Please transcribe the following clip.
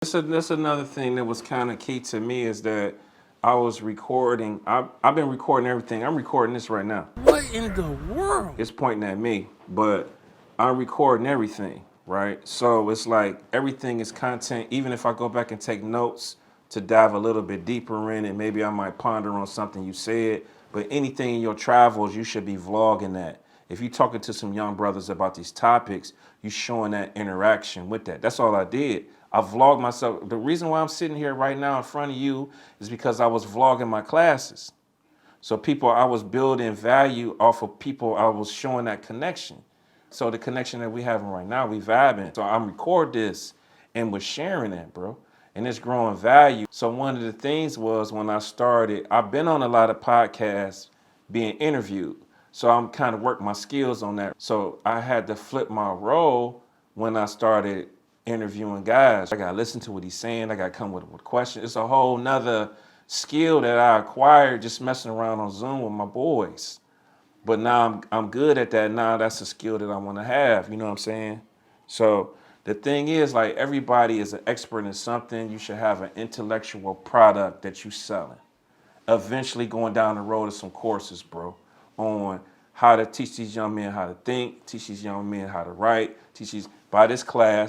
That's another thing that was kind of key to me is that I was recording. I've been recording everything. I'm recording this right now. What in the world? It's pointing at me, but I'm recording everything, right? So it's like everything is content. Even if I go back and take notes to dive a little bit deeper in it, maybe I might ponder on something you said. But anything in your travels, you should be vlogging that. If you're talking to some young brothers about these topics, you showing that interaction with that. That's all I did. I vlogged myself. The reason why I'm sitting here right now in front of you is because I was vlogging my classes. So people, I was building value off of people. I was showing that connection. So the connection that we having right now, we vibing. So I'm record this and was sharing that, bro. And it's growing value. So one of the things was when I started, I've been on a lot of podcasts being interviewed. So I'm kind of working my skills on that. So I had to flip my role when I started interviewing guys. I got to listen to what he's saying. I got to come with questions. It's a whole nother skill that I acquired just messing around on Zoom with my boys. But now I'm good at that. Now that's a skill that I want to have. You know what I'm saying? So the thing is, like, everybody is an expert in something. You should have an intellectual product that you selling. Eventually going down the road of some courses, bro, on how to teach these young men how to think, teach these young men how to write, teach these by this class.